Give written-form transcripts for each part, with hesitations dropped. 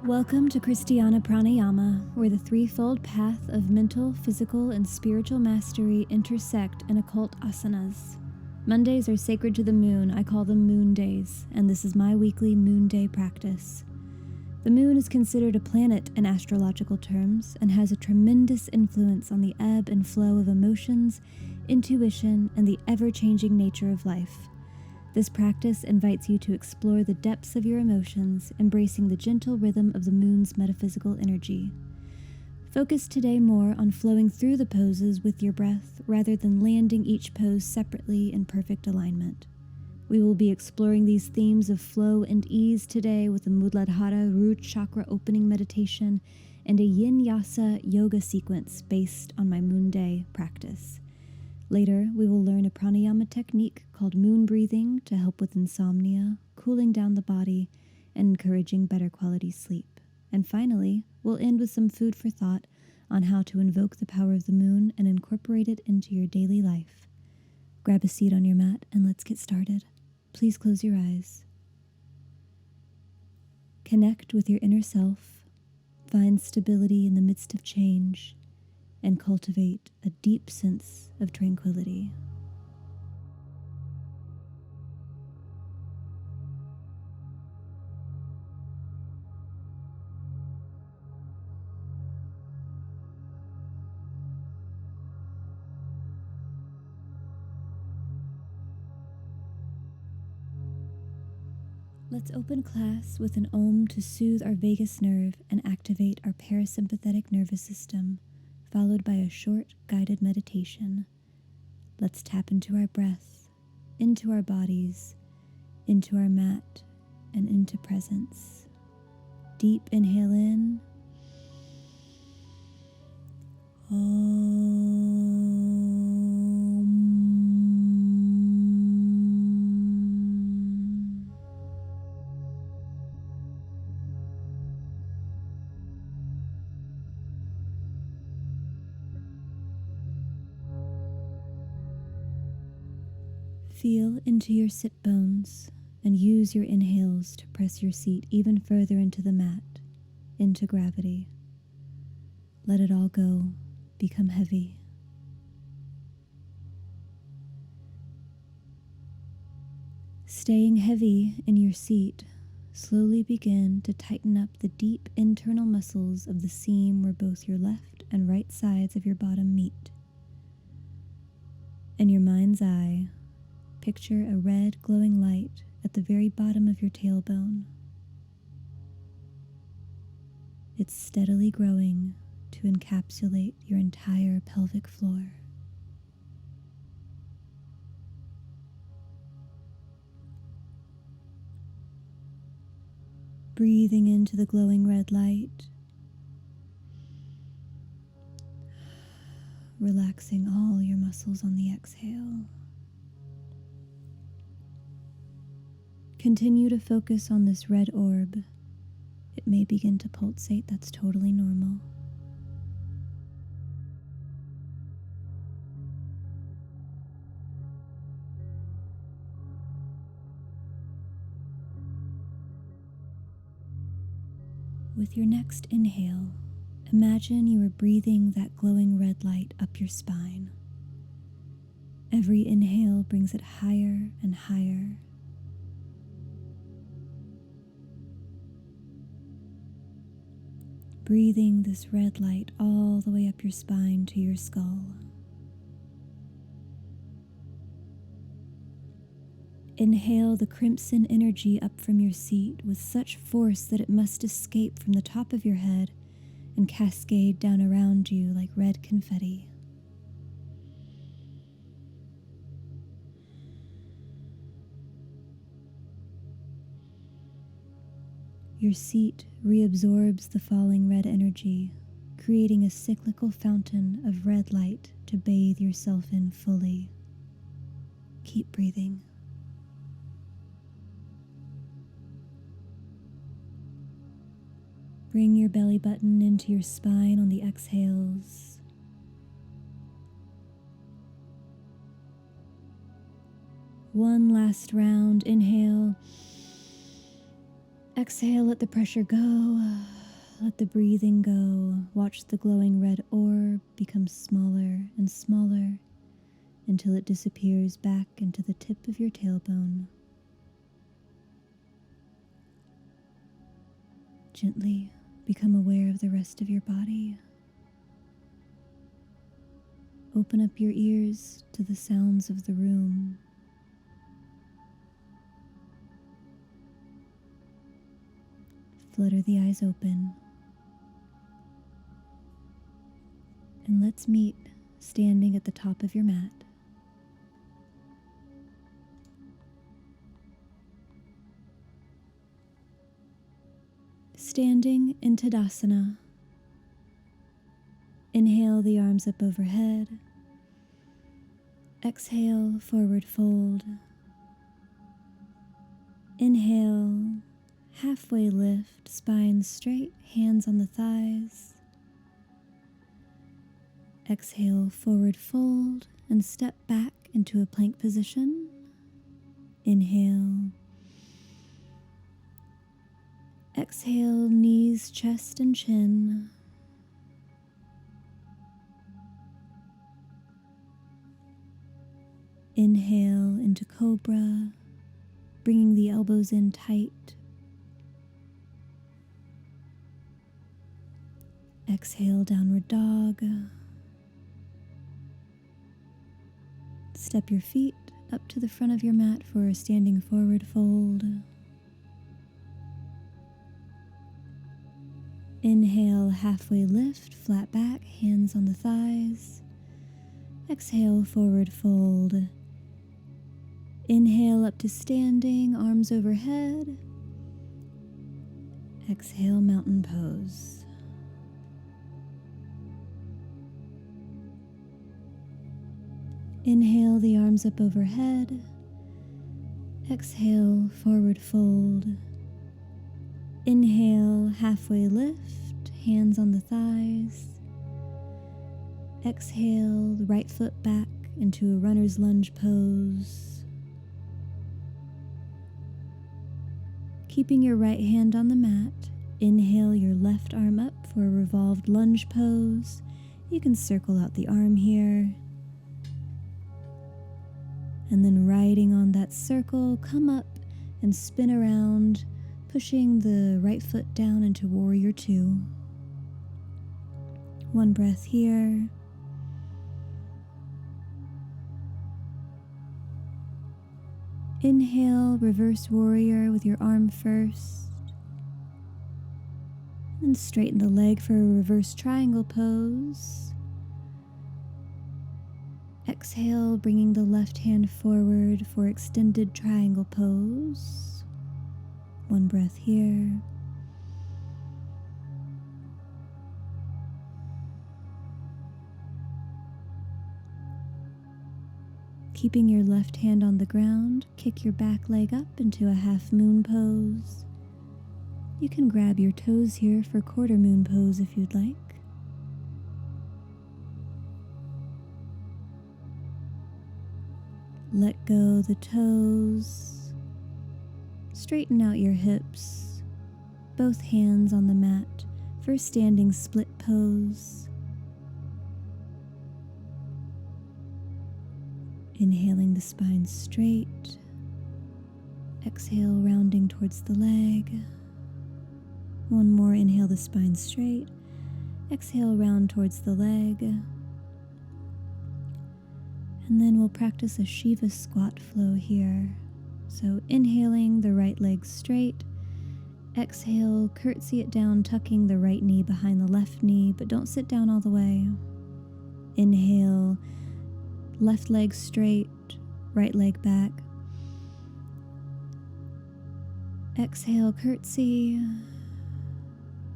Welcome to Christiana Pranayama, where the threefold path of mental, physical, and spiritual mastery intersect in occult asanas. Mondays are sacred to the moon. I call them moon days, and this is my weekly moon day practice. The moon is considered a planet in astrological terms and has a tremendous influence on the ebb and flow of emotions, intuition, and the ever-changing nature of life. This practice invites you to explore the depths of your emotions, embracing the gentle rhythm of the moon's metaphysical energy. Focus today more on flowing through the poses with your breath rather than landing each pose separately in perfect alignment. We will be exploring these themes of flow and ease today with a Muladhara root-chakra-opening meditation and a yinyasa yoga sequence based on my moon day practice. Later, we will learn a pranayama technique called moon breathing to help with insomnia, cooling down the body, and encouraging better quality sleep. And finally, we'll end with some food for thought on how to invoke the power of the moon and incorporate it into your daily life. Grab a seat on your mat and let's get started. Please close your eyes. Connect with your inner self, find stability in the midst of change, and cultivate a deep sense of tranquility. Let's open class with an Om to soothe our vagus nerve and activate our parasympathetic nervous system, followed by a short guided meditation. Let's tap into our breath, into our bodies, into our mat, and into presence. Deep inhale in. Feel into your sit bones and use your inhales to press your seat even further into the mat, into gravity. Let it all go, become heavy. Staying heavy in your seat, slowly begin to tighten up the deep internal muscles of the seam where both your left and right sides of your bottom meet. In your mind's eye, picture a red glowing light at the very bottom of your tailbone. It's steadily growing to encapsulate your entire pelvic floor. Breathing into the glowing red light, relaxing all your muscles on the exhale. Continue to focus on this red orb. It may begin to pulsate, that's totally normal. With your next inhale, imagine you are breathing that glowing red light up your spine. Every inhale brings it higher and higher. Breathing this red light all the way up your spine to your skull. Inhale the crimson energy up from your seat with such force that it must escape from the top of your head and cascade down around you like red confetti. Your seat reabsorbs the falling red energy, creating a cyclical fountain of red light to bathe yourself in fully. Keep breathing. Bring your belly button into your spine on the exhales. One last round, inhale. Exhale, let the pressure go. Let the breathing go. Watch the glowing red orb become smaller and smaller until it disappears back into the tip of your tailbone. Gently become aware of the rest of your body. Open up your ears to the sounds of the room. Flutter the eyes open. And let's meet standing at the top of your mat. Standing in Tadasana. Inhale the arms up overhead. Exhale, forward fold. Inhale, halfway lift, spine straight, hands on the thighs. Exhale, forward fold, and step back into a plank position. Inhale. Exhale, knees, chest, and chin. Inhale into cobra, bringing the elbows in tight. Exhale, downward dog. Step your feet up to the front of your mat for a standing forward fold. Inhale, halfway lift, flat back, hands on the thighs. Exhale, forward fold. Inhale up to standing, arms overhead. Exhale, mountain pose. Inhale the arms up overhead. Exhale, forward fold. Inhale, halfway lift, hands on the thighs. Exhale, the right foot back into a runner's lunge pose. Keeping your right hand on the mat, inhale your left arm up for a revolved lunge pose. You can circle out the arm here. And then riding on that circle, come up and spin around, pushing the right foot down into Warrior Two. One breath here. Inhale, reverse warrior with your arm first. And straighten the leg for a reverse triangle pose. Exhale, bringing the left hand forward for extended triangle pose. One breath here. Keeping your left hand on the ground, kick your back leg up into a half moon pose. You can grab your toes here for quarter moon pose if you'd like. Let go the toes. Straighten out your hips. Both hands on the mat for standing split pose. Inhaling the spine straight. Exhale, rounding towards the leg. One more, inhale the spine straight. Exhale, round towards the leg. And then we'll practice a Shiva squat flow here. So inhaling the right leg straight. Exhale, curtsy it down, tucking the right knee behind the left knee, but don't sit down all the way. Inhale, left leg straight, right leg back. Exhale, curtsy.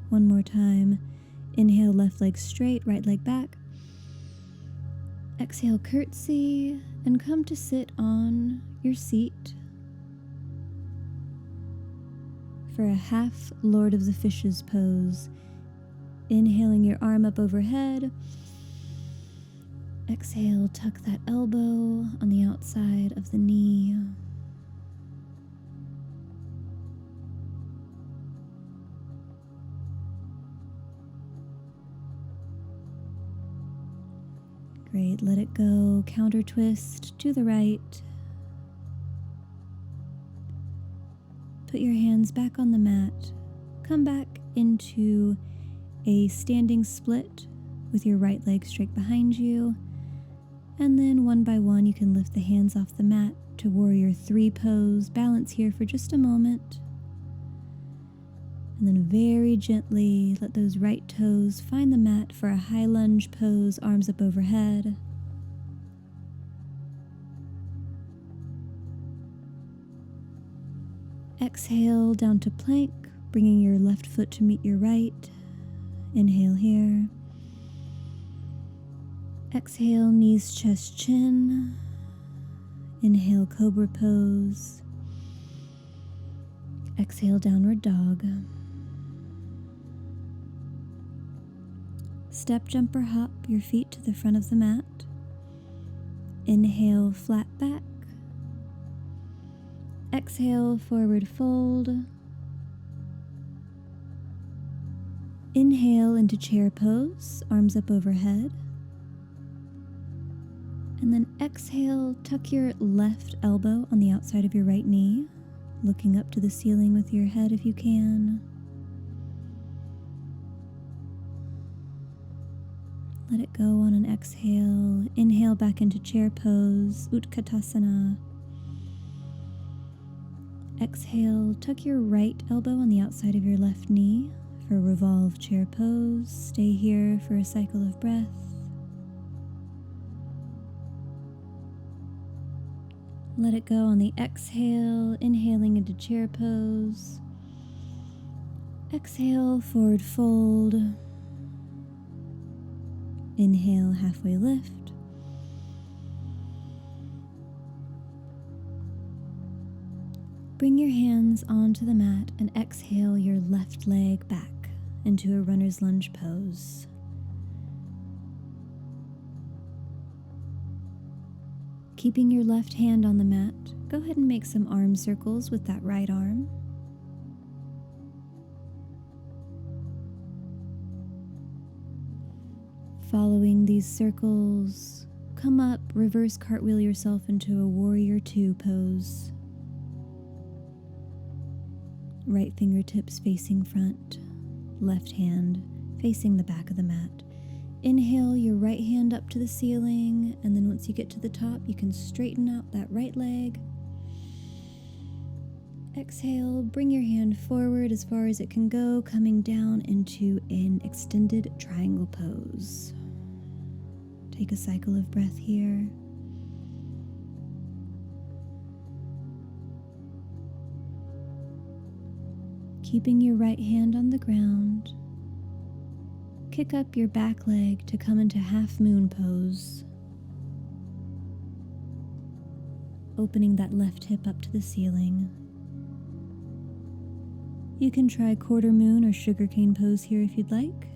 One more time. Inhale, left leg straight, right leg back. Exhale, curtsy, and come to sit on your seat for a half Lord of the Fishes pose. Inhaling your arm up overhead. Exhale, tuck that elbow on the outside of the knee. right, let it go. Counter twist to the right. Put your hands back on the mat. Come back into a standing split with your right leg straight behind you. And then one by one, you can lift the hands off the mat to Warrior 3 pose. Balance here for just a moment. And then very gently let those right toes find the mat for a high lunge pose, arms up overhead. Exhale down to plank, bringing your left foot to meet your right. Inhale here. Exhale, knees, chest, chin. Inhale, cobra pose. Exhale, downward dog. Step, jump, or hop your feet to the front of the mat. Inhale, flat back. Exhale, forward fold. Inhale into chair pose, arms up overhead. And then exhale, tuck your left elbow on the outside of your right knee, looking up to the ceiling with your head if you can. Let it go on an exhale. Inhale back into chair pose, Utkatasana. Exhale, tuck your right elbow on the outside of your left knee for revolve chair pose. Stay here for a cycle of breath. Let it go on the exhale, inhaling into chair pose. Exhale, forward fold. Inhale, halfway lift. Bring your hands onto the mat and exhale your left leg back into a runner's lunge pose. Keeping your left hand on the mat, go ahead and make some arm circles with that right arm. Following these circles, come up, reverse cartwheel yourself into a Warrior 2 pose. Right fingertips facing front, left hand facing the back of the mat. Inhale your right hand up to the ceiling, and then once you get to the top, you can straighten out that right leg. Exhale, bring your hand forward as far as it can go, coming down into an extended triangle pose. Take a cycle of breath here. Keeping your right hand on the ground, kick up your back leg to come into half moon pose. Opening that left hip up to the ceiling. You can try quarter moon or sugarcane pose here if you'd like.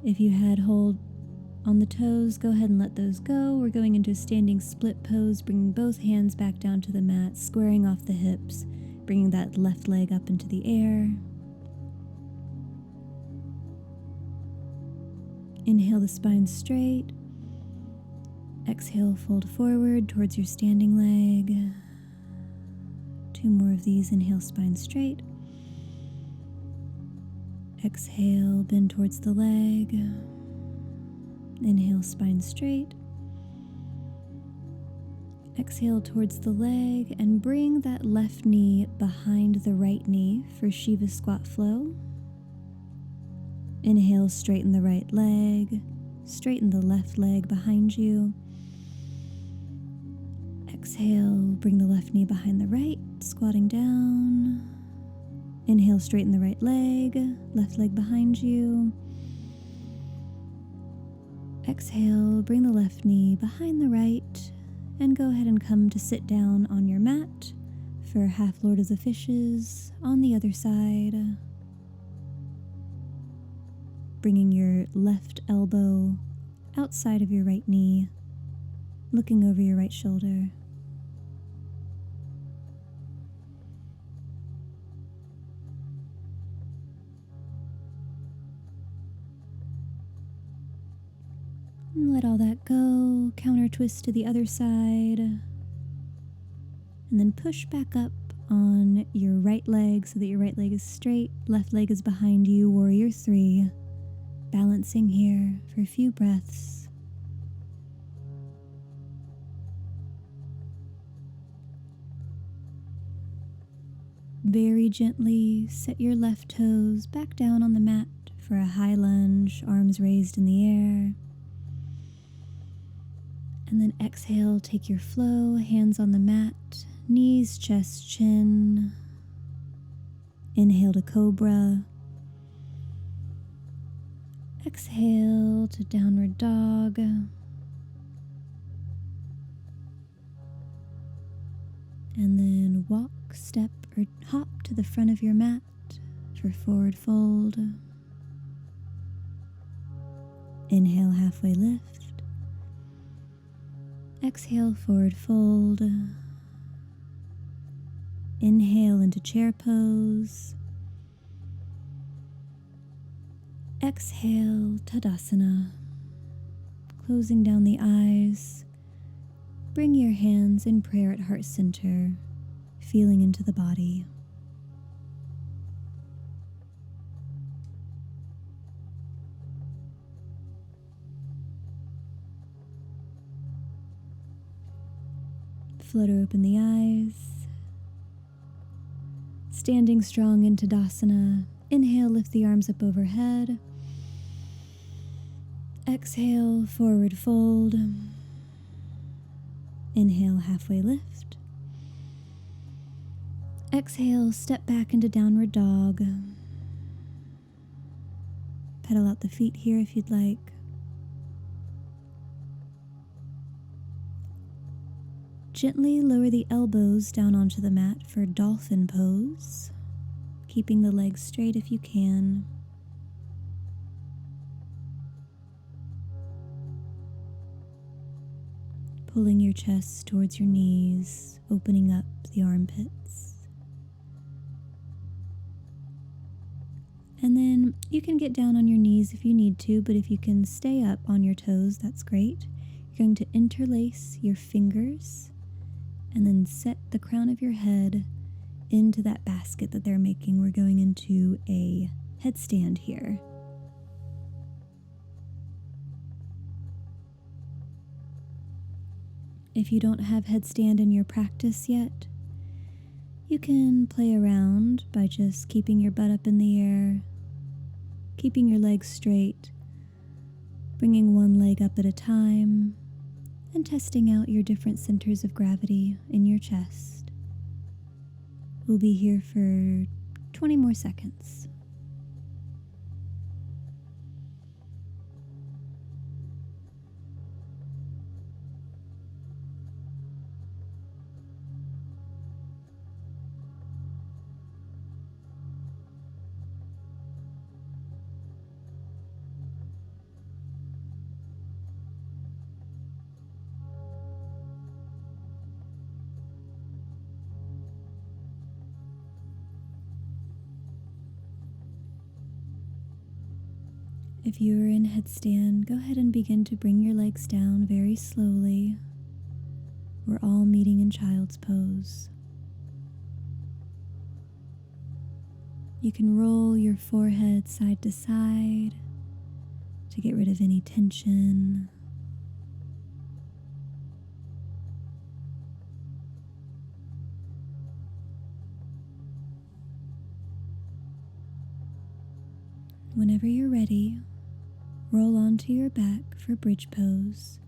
If you had hold on the toes, go ahead and let those go. We're going into a standing split pose, bringing both hands back down to the mat, squaring off the hips, bringing that left leg up into the air. Inhale the spine straight. Exhale, fold forward towards your standing leg. 2 more of these. Inhale, spine straight. Exhale, bend towards the leg. Inhale, spine straight. Exhale towards the leg and bring that left knee behind the right knee for Shiva squat flow. Inhale, straighten the right leg. Straighten the left leg behind you. Exhale, bring the left knee behind the right, squatting down. Inhale, straighten the right leg, left leg behind you. Exhale, bring the left knee behind the right, and go ahead and come to sit down on your mat for half Lord of the Fishes on the other side. Bringing your left elbow outside of your right knee, looking over your right shoulder. Let all that go. Counter twist to the other side. And then push back up on your right leg so that your right leg is straight. Left leg is behind you. Warrior 3. Balancing here for a few breaths. Very gently set your left toes back down on the mat for a high lunge, arms raised in the air. And then exhale, take your flow, hands on the mat, knees, chest, chin. Inhale to cobra. Exhale to downward dog. And then walk, step, or hop to the front of your mat for forward fold. Inhale, halfway lift. Exhale, forward fold. Inhale into chair pose. Exhale, Tadasana. Closing down the eyes. Bring your hands in prayer at heart center, feeling into the body. Flutter open the eyes. Standing strong in Tadasana. Inhale, lift the arms up overhead. Exhale, forward fold. Inhale, halfway lift. Exhale, step back into downward dog. Pedal out the feet here if you'd like. Gently lower the elbows down onto the mat for dolphin pose, keeping the legs straight if you can. Pulling your chest towards your knees, opening up the armpits. And then you can get down on your knees if you need to, but if you can stay up on your toes, that's great. You're going to interlace your fingers and then set the crown of your head into that basket that they're making. We're going into a headstand here. If you don't have headstand in your practice yet, you can play around by just keeping your butt up in the air, keeping your legs straight, bringing one leg up at a time, and testing out your different centers of gravity in your chest. We'll be here for 20 more seconds. If you are in headstand, go ahead and begin to bring your legs down very slowly. We're all meeting in child's pose. You can roll your forehead side to side to get rid of any tension. Whenever you're ready, roll onto your back for bridge pose.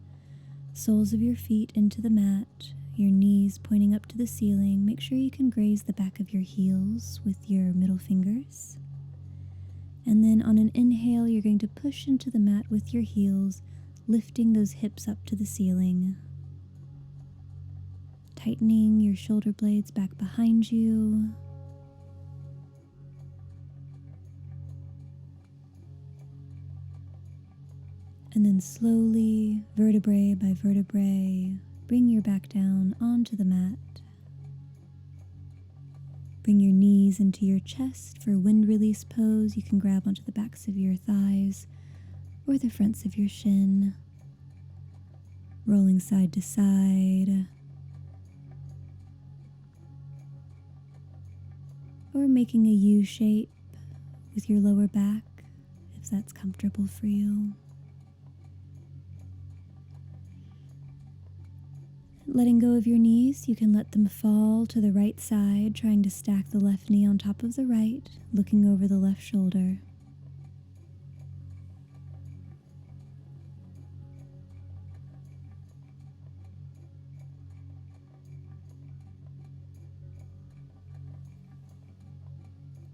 Soles of your feet into the mat, your knees pointing up to the ceiling. Make sure you can graze the back of your heels with your middle fingers. And then on an inhale, you're going to push into the mat with your heels, lifting those hips up to the ceiling. Tightening your shoulder blades back behind you. And then slowly, vertebrae by vertebrae, bring your back down onto the mat. Bring your knees into your chest for wind release pose. You can grab onto the backs of your thighs or the fronts of your shin. rolling side to side, or making a U shape with your lower back if that's comfortable for you. Letting go of your knees, you can let them fall to the right side, trying to stack the left knee on top of the right, looking over the left shoulder.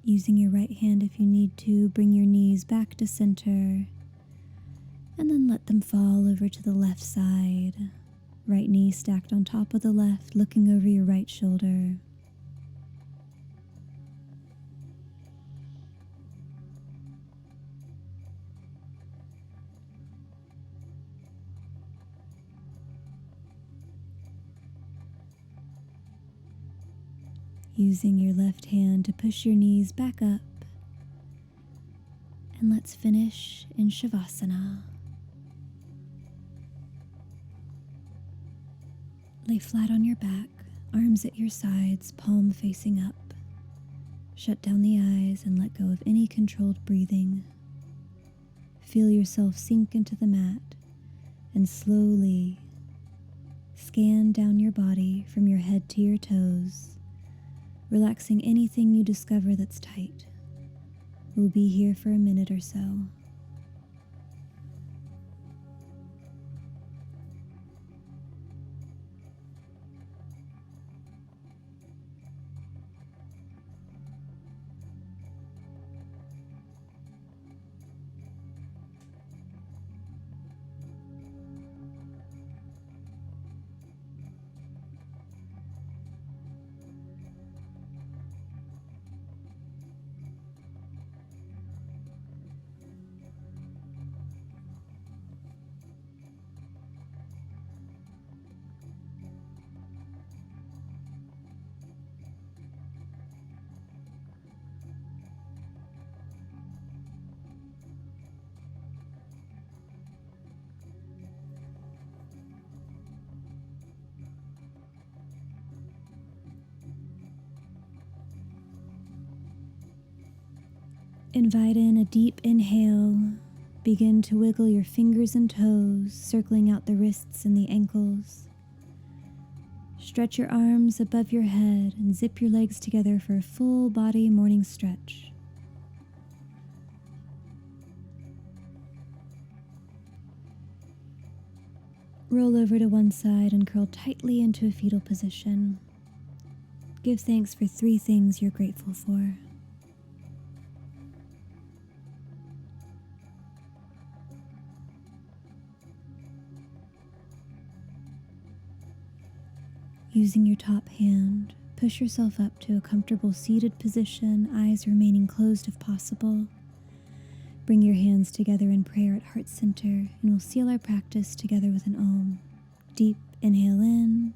Using your right hand if you need to, bring your knees back to center, and then let them fall over to the left side. Right knee stacked on top of the left, looking over your right shoulder. Using your left hand to push your knees back up. And let's finish in Shavasana. Lay flat on your back, arms at your sides, palm facing up. Shut down the eyes and let go of any controlled breathing. Feel yourself sink into the mat and slowly scan down your body from your head to your toes, relaxing anything you discover that's tight. We'll be here for a minute or so. Invite in a deep inhale. Begin to wiggle your fingers and toes, circling out the wrists and the ankles. Stretch your arms above your head and zip your legs together for a full body morning stretch. Roll over to one side and curl tightly into a fetal position. Give thanks for 3 things you're grateful for. Using your top hand, push yourself up to a comfortable seated position, eyes remaining closed if possible. Bring your hands together in prayer at heart center, and we'll seal our practice together with an Om. Deep inhale in.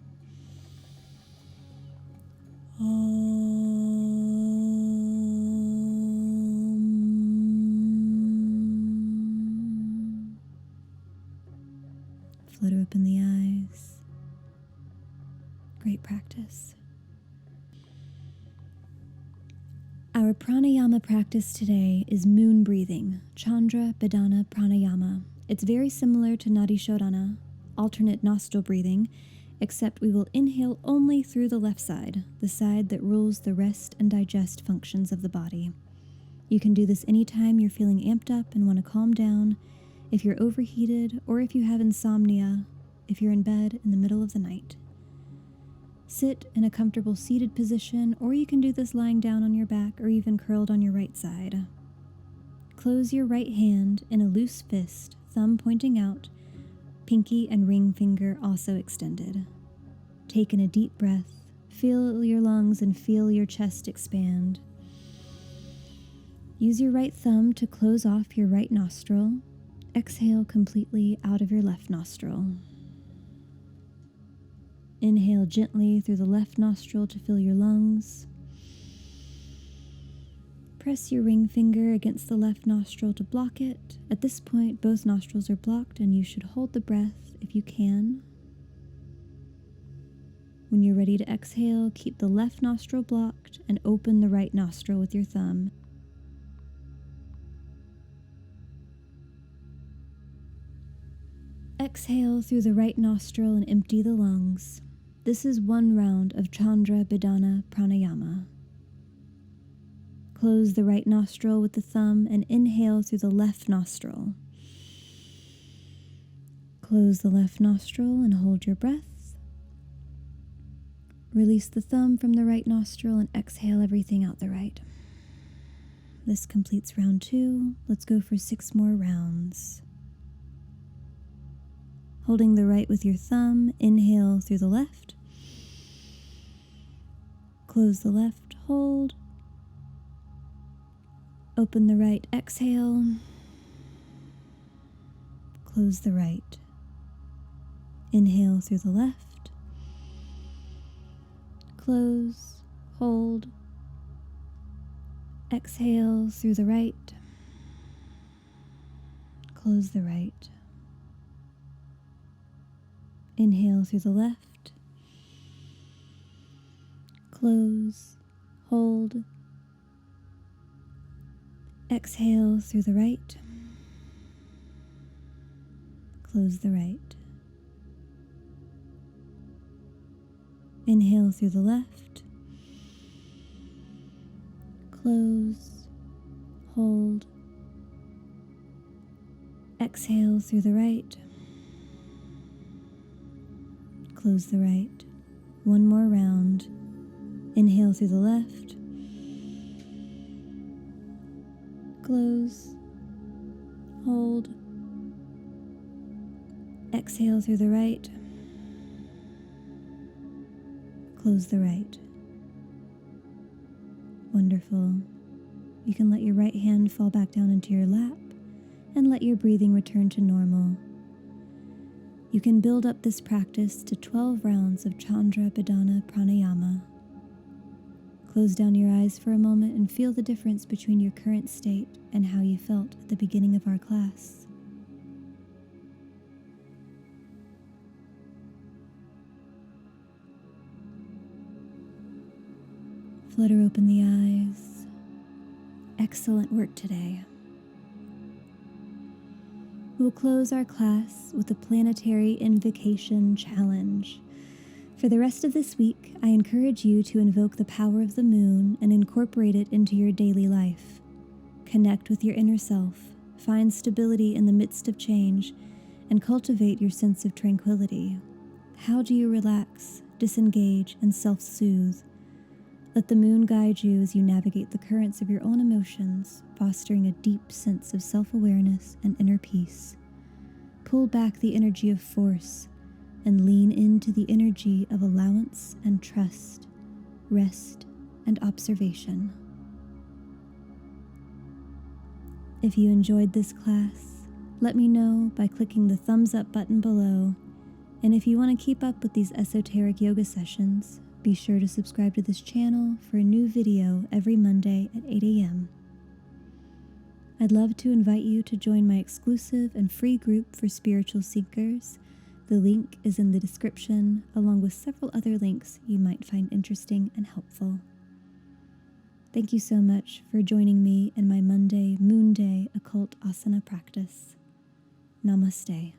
Om. Flutter open the eyes. Great practice. Our pranayama practice today is moon breathing, Chandra Bhedana pranayama. It's very similar to Nadi Shodhana, alternate nostril breathing, except we will inhale only through the left side, the side that rules the rest and digest functions of the body. You can do this anytime you're feeling amped up and want to calm down, if you're overheated, or if you have insomnia, if you're in bed in the middle of the night. Sit in a comfortable seated position, or you can do this lying down on your back or even curled on your right side. Close your right hand in a loose fist, thumb pointing out, pinky and ring finger also extended. Take in a deep breath, feel your lungs and feel your chest expand. Use your right thumb to close off your right nostril. Exhale completely out of your left nostril. Inhale gently through the left nostril to fill your lungs. Press your ring finger against the left nostril to block it. At this point, both nostrils are blocked and you should hold the breath if you can. When you're ready to exhale, keep the left nostril blocked and open the right nostril with your thumb. Exhale through the right nostril and empty the lungs. This is one round of Chandra Bhedana pranayama. Close the right nostril with the thumb and inhale through the left nostril. Close the left nostril and hold your breath. Release the thumb from the right nostril and exhale everything out the right. This completes round 2. Let's go for 6 more rounds. Holding the right with your thumb, inhale through the left. Close the left, hold. Open the right, exhale. Close the right. Inhale through the left. Close, hold. Exhale through the right. Close the right. Inhale through the left. Close, hold. Exhale through the right. Close the right. Inhale through the left. Close, hold. Exhale through the right. Close the right. One more round. Inhale through the left. Close, hold. Exhale through the right. Close the right. Wonderful. You can let your right hand fall back down into your lap and let your breathing return to normal. You can build up this practice to 12 rounds of Chandra Bhedana pranayama. Close down your eyes for a moment and feel the difference between your current state and how you felt at the beginning of our class. Flutter open the eyes. Excellent work today. We'll close our class with a planetary invocation challenge. For the rest of this week, I encourage you to invoke the power of the moon and incorporate it into your daily life. Connect with your inner self, find stability in the midst of change, and cultivate your sense of tranquility. How do you relax, disengage, and self-soothe? Let the moon guide you as you navigate the currents of your own emotions, fostering a deep sense of self-awareness and inner peace. Pull back the energy of force and lean into the energy of allowance and trust, rest and observation. If you enjoyed this class, let me know by clicking the thumbs up button below, and if you want to keep up with these esoteric yoga sessions, be sure to subscribe to this channel for a new video every Monday at 8 a.m. I'd love to invite you to join my exclusive and free group for spiritual seekers. The link is in the description, along with several other links you might find interesting and helpful. Thank you so much for joining me in my Monday Moon Day Occult Asana practice. Namaste.